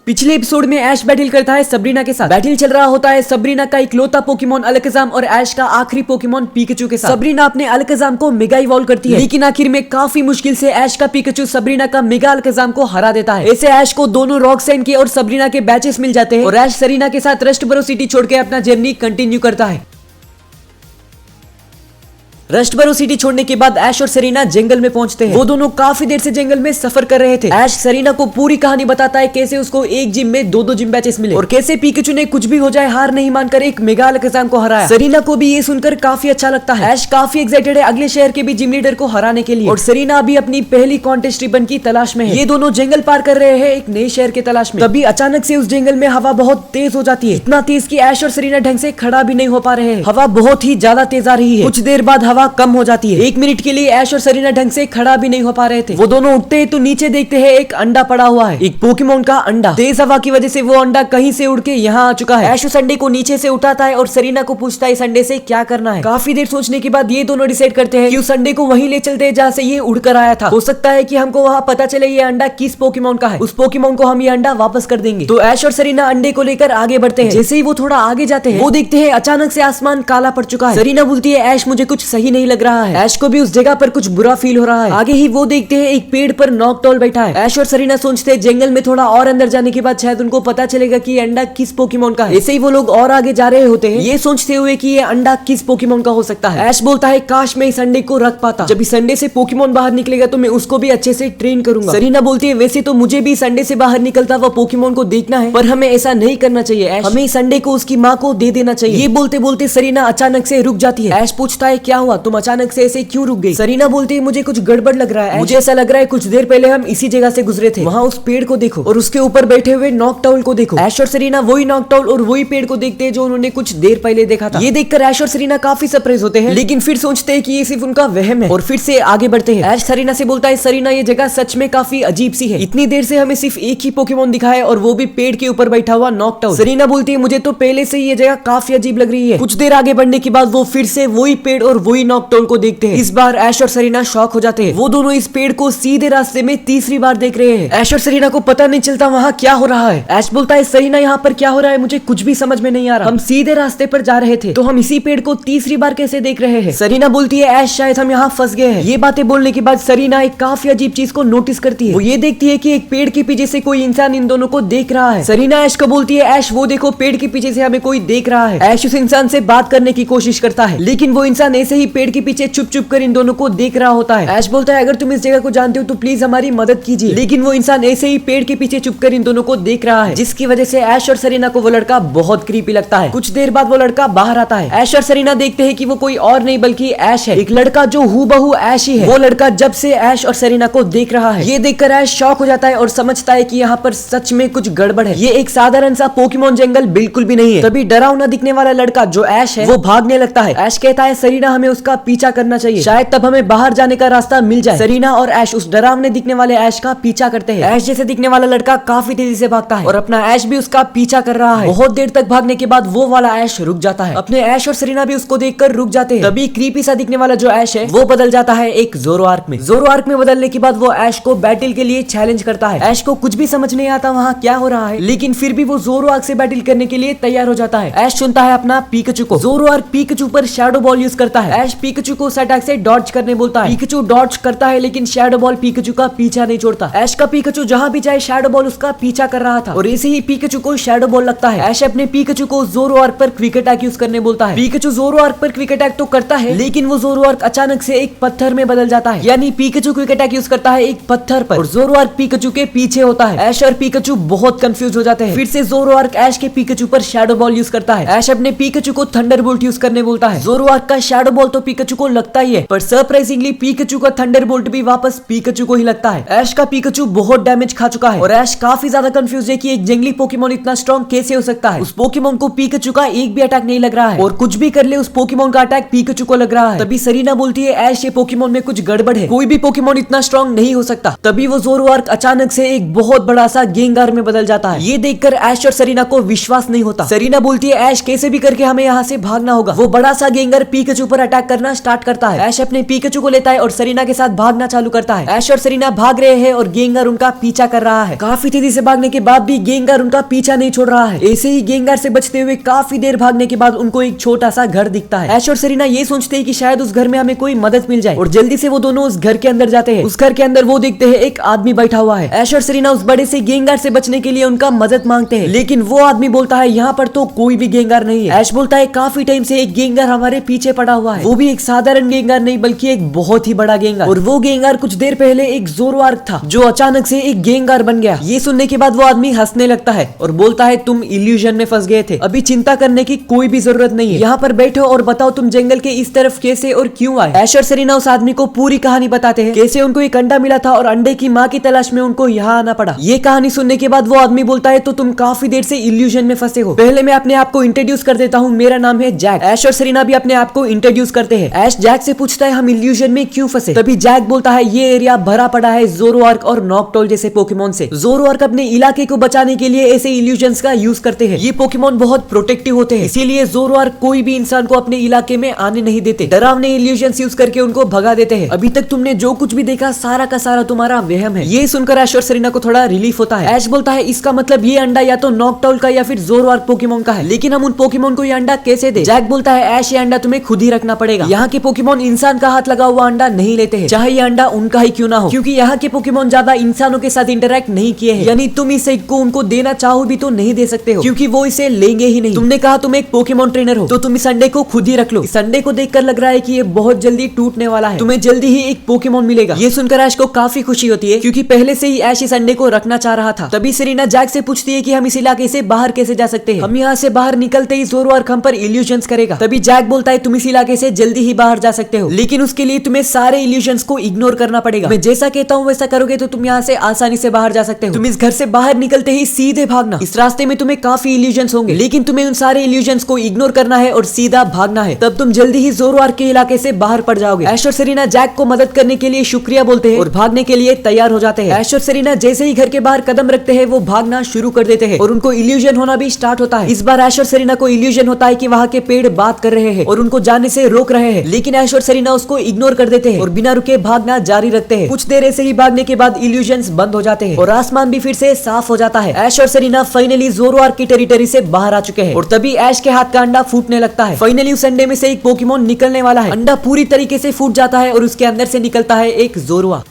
पिछले एपिसोड में ऐश बैटल करता है सबरीना के साथ। बैटल चल रहा होता है सबरीना का इकलौता पोकेमॉन अलकजाम और ऐश का आखिरी पोकेमॉन पिकाचू के साथ। सबरीना अपने अलकजाम को मेगा इवॉल्व करती है, लेकिन आखिर में काफी मुश्किल से ऐश का पिकाचू सबरीना का मेगा अलकजाम को हरा देता है। ऐसे ऐश को दोनों रॉक्सैन के और सबरीना के बैचेस मिल जाते हैं और ऐश सरीना के साथ रस्टबरो सिटी छोड़ के अपना जर्नी कंटिन्यू करता है। रस्टबरो सिटी छोड़ने के बाद ऐश और सरीना जंगल में पहुंचते हैं। वो दोनों काफी देर से जंगल में सफर कर रहे थे। ऐश सरीना को पूरी कहानी बताता है कैसे उसको एक जिम में दो जिम बैचेस मिले और कैसे पिकाचू ने कुछ भी हो जाए हार नहीं मानकर एक मेगा अलकजाम को हराया। सरीना को भी ये सुनकर काफी अच्छा लगता है। ऐश काफी एक्साइटेड है अगले शहर के भी जिम लीडर को हराने के लिए और सरीना अभी अपनी पहली कॉन्टेस्ट रिबन की तलाश में है। ये दोनों जंगल पार कर रहे हैं एक नए शहर के तलाश में। तभी अचानक से उस जंगल में हवा बहुत तेज हो जाती है, इतना तेज कि ऐश और सरीना ढंग से खड़ा भी नहीं हो पा रहे हैं। हवा बहुत ही ज्यादा तेज आ रही है। कुछ देर बाद हवा कम हो जाती है। एक मिनट के लिए ऐश और सरीना ढंग से खड़ा भी नहीं हो पा रहे थे। वो दोनों उठते हैं तो नीचे देखते हैं एक अंडा पड़ा हुआ है, एक पोकेमॉन का अंडा। तेज हवा की वजह से वो अंडा कहीं से उड़ के यहाँ आ चुका है। ऐश उस अंडे को नीचे से उठाता है और सरीना को पूछता है इस अंडे से क्या करना है। काफी देर सोचने के बाद ये दोनों डिसाइड करते हैं कि उस अंडे को वहीं ले चलते हैं जहाँ से ये उड़कर आया था। हो सकता है कि हमको वहाँ पता चले ये अंडा किस पोकेमॉन का है, उस पोकेमॉन को हम ये अंडा वापस कर देंगे। तो ऐश और सरीना अंडे को लेकर आगे बढ़ते हैं। जैसे ही वो थोड़ा आगे जाते हैं वो देखते हैं अचानक से आसमान काला पड़ चुका है। सरीना बोलती है ऐश मुझे कुछ सही नहीं लग रहा है। ऐश को भी उस जगह पर कुछ बुरा फील हो रहा है। आगे ही वो देखते हैं एक पेड़ पर नॉकटॉल बैठा है। ऐश और सरीना सोचते हैं जंगल में थोड़ा और अंदर जाने के बाद शायद उनको पता चलेगा कि ये अंडा किस पोकेमॉन का है। ऐसे ही वो लोग और आगे जा रहे होते हैं ये सोचते हुए कि ये अंडा किस पोकेमॉन का हो सकता है। ऐश बोलता है काश मैं इस अंडे को रख पाता, जब इस अंडे से पोकेमॉन बाहर निकलेगा तो मैं उसको भी अच्छे से ट्रेन करूंगा। सरीना बोलती है वैसे तो मुझे भी इस अंडे से बाहर निकलता हुआ पोकेमॉन को देखना है, पर हमें ऐसा नहीं करना चाहिए ऐश, हमें इस अंडे को उसकी माँ को दे देना चाहिए। ये बोलते बोलते सरीना अचानक से रुक जाती है। ऐश पूछता है क्या हुआ, तुम अचानक से ऐसे क्यों रुक गई। सरीना बोलती है मुझे कुछ गड़बड़ लग रहा है। मुझे ऐसा लग रहा है कुछ देर पहले हम इसी जगह से गुजरे थे, वहाँ उस पेड़ को देखो और उसके ऊपर बैठे हुए नॉकटाउल को देखो। ऐश और सरीना वही नॉकटाउल और वही पेड़ को देखते हैं जो उन्होंने कुछ देर पहले देखा था। ये देखकर ऐश और सरीना काफी सरप्राइज होते हैं, लेकिन फिर सोचते हैं कि ये सिर्फ उनका वहम है और फिर से आगे बढ़ते हैं। ऐश सरीना से बोलता है सरीना ये जगह सच में काफी अजीब सी है, इतनी देर से हमें सिर्फ एक ही पोकेमॉन दिखा है और वो भी पेड़ के ऊपर बैठा हुआ नॉकटाउल। सरीना बोलती है मुझे तो पहले से ये जगह काफी अजीब लग रही है। कुछ देर आगे बढ़ने के बाद वो फिर से वही पेड़ और वही नॉकटाउल को देखते हैं। इस बार ऐश और सरीना शॉक हो जाते हैं। वो दोनों इस पेड़ को सीधे रास्ते में तीसरी बार देख रहे हैं। ऐश और सरीना को पता नहीं चलता वहाँ क्या हो रहा है। ऐश बोलता है सरीना यहाँ पर क्या हो रहा है मुझे कुछ भी समझ में नहीं आ रहा, हम सीधे रास्ते पर जा रहे थे तो हम इसी पेड़ को तीसरी बार कैसे देख रहे हैं। सरीना बोलती है ऐश शायद हम यहाँ फंस गए हैं। ये बातें बोलने के बाद सरीना एक काफी अजीब चीज को नोटिस करती है। वो ये देखती है कि एक पेड़ के पीछे से कोई इंसान इन दोनों को देख रहा है। सरीना ऐश को बोलती है ऐश वो देखो पेड़ के पीछे से हमें कोई देख रहा है। ऐश उस इंसान से बात करने की कोशिश करता है, लेकिन वो इंसान ऐसे ही पेड़ के पीछे चुप चुप कर इन दोनों को देख रहा होता है। ऐश बोलता है अगर तुम इस जगह को जानते हो तो प्लीज हमारी मदद कीजिए, लेकिन वो इंसान ऐसे ही पेड़ के पीछे चुपकर इन दोनों को देख रहा है, जिसकी वजह से ऐश और सरीना को वो लड़का बहुत क्रीपी लगता है। कुछ देर बाद वो लड़का बाहर आता है। ऐश और सरीना देखते हैं कि वो कोई और नहीं बल्कि ऐश है, एक लड़का जो हूबहू ऐश ही है। वो लड़का जब से ऐश और सरीना को देख रहा है। ये देखकर ऐश शॉक हो जाता है और समझता है कि यहाँ पर सच में कुछ गड़बड़ है, ये एक साधारण सा पोकेमॉन जंगल बिल्कुल भी नहीं है। तभी डरावना दिखने वाला लड़का जो ऐश है वो भागने लगता है। ऐश कहता है सरीना हमें उसका पीछा करना चाहिए, शायद तब हमें बाहर जाने का रास्ता मिल जाए। सरीना और ऐश उस डरावने दिखने वाले ऐश का पीछा करते हैं। ऐश जैसे दिखने वाला लड़का काफी तेजी से भागता है और अपना ऐश भी उसका पीछा कर रहा है। बहुत देर तक भागने के बाद वो वाला ऐश रुक जाता है। अपने ऐश और सरीना भी उसको देखकर रुक जाते हैं। तभी क्रीपी सा दिखने वाला जो ऐश है वो बदल जाता है एक ज़ोरोआर्क में। ज़ोरोआर्क में बदलने के बाद वो ऐश को बैटल के लिए चैलेंज करता है। ऐश को कुछ भी समझ नहीं आता वहाँ क्या हो रहा है, लेकिन फिर भी वो ज़ोरोआर्क से बैटल करने के लिए तैयार हो जाता है। ऐश चुनता है अपना पिकाचू को। ज़ोरोआर्क पिकाचू पर शैडो बॉल यूज करता है। ऐश पिकाचू को अटैक से डॉज करने बोलता है। पिकाचू डॉज करता है लेकिन शैडो बॉल पिकाचू का पीछा नहीं छोड़ता। ऐश का पिकाचू जहाँ भी जाए शैडो बॉल उसका पीछा कर रहा था और ऐसे ही पिकाचू को शैडो बॉल लगता है। ऐश अपने पिकाचू को ज़ोरोआर्क पर क्विक अटैक यूज करने बोलता है। पिकाचू ज़ोरोआर्क पर क्विक अटैक तो करता है, लेकिन वो ज़ोरोआर्क अचानक से एक पत्थर में बदल जाता है। यानी पिकाचू क्विक अटैक यूज करता है एक पत्थर पर और ज़ोरोआर्क पिकाचू के पीछे होता है। ऐश और पिकाचू बहुत कंफ्यूज हो जाते हैं। फिर से ज़ोरोआर्क ऐश के पिकाचू पर शैडो बॉल यूज करता है। ऐश अपने पिकाचू को थंडरबोल्ट यूज करने बोलता है। ज़ोरोआर्क का शैडो बॉल तो पिकाचू को लगता ही है, पर सरप्राइजिंगली पिकाचू का थंडरबोल्ट भी वापस पिकाचू को ही लगता है। ऐश का पिकाचू बहुत डैमेज खा चुका है और ऐश काफी ज्यादा कंफ्यूज है कि एक जंगली पोकेमॉन इतना स्ट्रॉन्ग कैसे हो सकता है। उस पोकेमॉन को पिकाचू का एक भी अटैक नहीं लग रहा है और कुछ भी कर ले उस पोकेमॉन का अटैक पिकाचू को लग रहा है। तभी सरीना बोलती है ऐश ये पोकेमॉन में कुछ गड़बड़ है, कोई भी पोकेमॉन इतना स्ट्रॉन्ग नहीं हो सकता। तभी वो ज़ोरोआर्क अचानक से एक बहुत बड़ा सा गेंगार में बदल जाता है। ये देखकर ऐश और सरीना को विश्वास नहीं होता। सरीना बोलती है ऐश कैसे भी करके हमें यहाँ से भागना होगा। वो बड़ा सा गेंगार पिकाचू पर अटैक करना स्टार्ट करता है। ऐश अपने पिकाचू को लेता है और सरीना के साथ भागना चालू करता है। ऐश और सरीना भाग रहे हैं और गेंगार उनका पीछा कर रहा है। काफी तेजी से भागने के बाद भी गेंगार उनका पीछा नहीं छोड़ रहा है। ऐसे ही गेंगार से बचते हुए काफी देर भागने के बाद उनको एक छोटा सा घर दिखता है। ऐश और सरीना ये सोचते हैं कि शायद उस घर में हमें कोई मदद मिल जाए और जल्दी से वो दोनों उस घर के अंदर जाते हैं। उस घर के अंदर वो देखते हैं एक आदमी बैठा हुआ है। ऐश और सरीना उस बड़े से गेंगार से बचने के लिए उनका मदद मांगते हैं, लेकिन वो आदमी बोलता है यहाँ पर तो कोई भी गेंगार नहीं है। ऐश बोलता है काफी टाइम से एक गेंगार हमारे पीछे पड़ा हुआ है, वो भी एक साधारण गेंगार नहीं बल्कि एक बहुत ही बड़ा गेंगार, और वो गेंगार कुछ देर पहले एक ज़ोरआर्क था जो अचानक से एक गेंगार बन गया। ये सुनने के बाद वो आदमी हंसने लगता है और बोलता है तुम इल्यूजन में फंस गए थे, अभी चिंता करने की कोई भी जरूरत नहीं है, यहाँ पर बैठो और बताओ तुम जंगल के इस तरफ कैसे और क्यों आए। ऐश और सरीना उस आदमी को पूरी कहानी बताते हैं, कैसे उनको एक अंडा मिला था और अंडे की माँ की तलाश में उनको यहाँ आना पड़ा। ये कहानी सुनने के बाद वो आदमी बोलता है तो तुम काफी देर से इल्यूजन में फंसे हो, पहले मैं अपने आप को इंट्रोड्यूस कर देता हूँ, मेरा नाम है जैक। ऐश और सरीना भी अपने आप को इंट्रोड्यूस करते हैं। ऐश जैक से पूछता है हम इल्यूजन में क्यों फंसे, तभी जैक बोलता है ये एरिया भरा पड़ा है ज़ोरआर्क और नॉक्टोल जैसे पोकेमोन से। ज़ोरआर्क अपने इलाके को बचाने के लिए ऐसे इल्यूजन्स का यूज करते हैं। ये पोकेमोन बहुत प्रोटेक्टिव होते हैं, इसीलिए ज़ोरआर्क कोई भी इंसान को अपने इलाके में आने नहीं देते, डरावने इल्यूजन्स यूज करके उनको भगा देते हैं। अभी तक तुमने जो कुछ भी देखा सारा का सारा तुम्हारा वहम है। ये सुनकर ऐश और सरीना को थोड़ा रिलीफ होता है। ऐश बोलता है इसका मतलब ये अंडा या तो नॉक्टोल का या फिर ज़ोरआर्क पोकेमोन का है, लेकिन हम उन पोकेमोन को ये अंडा कैसे दे। जैक बोलता है ऐश ये अंडा तुम्हें खुद ही रखना पड़ेगा, यहाँ के पोकेमोन इंसान का हाथ लगा हुआ अंडा नहीं लेते हैं, चाहे ये अंडा उनका ही क्यों ना हो, क्योंकि यहाँ के पोकेमोन ज्यादा इंसानों के साथ इंटरेक्ट नहीं किए हैं, यानी तुम इस एग को उनको देना चाहो भी तो नहीं दे सकते हो क्योंकि वो इसे लेंगे ही नहीं। तुमने कहा तुम एक पोकेमोन ट्रेनर हो तो तुम इस अंडे को खुद ही रख लो। इस अंडे को देखकर लग रहा है कि ये बहुत जल्दी टूटने वाला है, तुम्हें जल्दी ही एक पोकेमोन मिलेगा। ये सुनकर ऐश को काफी खुशी होती है क्योंकि पहले से ही ऐश इस अंडे को रखना चाह रहा था। तभी सरीना जैक से पूछती है कि हम इस इलाके से बाहर कैसे जा सकते हैं, हम यहाँ से बाहर निकलते ही ज़ोरआर्क हम पर इल्यूजन्स करेगा। तभी जैक बोलता है तुम इस इलाके से जल्दी ही बाहर जा सकते हो, लेकिन उसके लिए तुम्हें सारे इल्यूजन्स को इग्नोर करना पड़ेगा। मैं जैसा कहता हूँ वैसा करोगे तो तुम यहाँ से आसानी से बाहर जा सकते हो। तुम इस घर से बाहर निकलते ही सीधे भागना, इस रास्ते में तुम्हें काफी इल्यूजन्स होंगे, लेकिन तुम्हें उन सारे इल्यूजन्स को इग्नोर करना है और सीधा भागना है, तब तुम जल्दी ही ज़ोरआर्क के इलाके से बाहर पड़ जाओगे। ऐश और सरीना जैक को मदद करने के लिए शुक्रिया बोलते हैं और भागने के लिए तैयार हो जाते हैं। ऐश और सरीना जैसे ही घर के बाहर कदम रखते हैं वो भागना शुरू कर देते हैं और उनको इल्यूजन होना भी स्टार्ट होता है। इस बार ऐश और सरीना को इल्यूजन होता है कि वहाँ के पेड़ बात कर रहे हैं और उनको जाने से रोक रहे हैं, लेकिन ऐश और सरीना उसको इग्नोर कर देते हैं और बिना रुके भागना जारी रखते हैं। कुछ देर ऐसे ही भागने के बाद इल्यूजन्स बंद हो जाते हैं और आसमान भी फिर से साफ हो जाता है। ऐश और सरीना फाइनली ज़ोरआर्क की टेरिटरी से बाहर आ चुके हैं और तभी ऐश के हाथ का अंडा फूटने लगता है। फाइनली उस अंडे में से एक पोकेमोन निकलने वाला है। अंडा पूरी तरीके से फूट जाता है और उसके अंदर से निकलता है एक ज़ोरआ।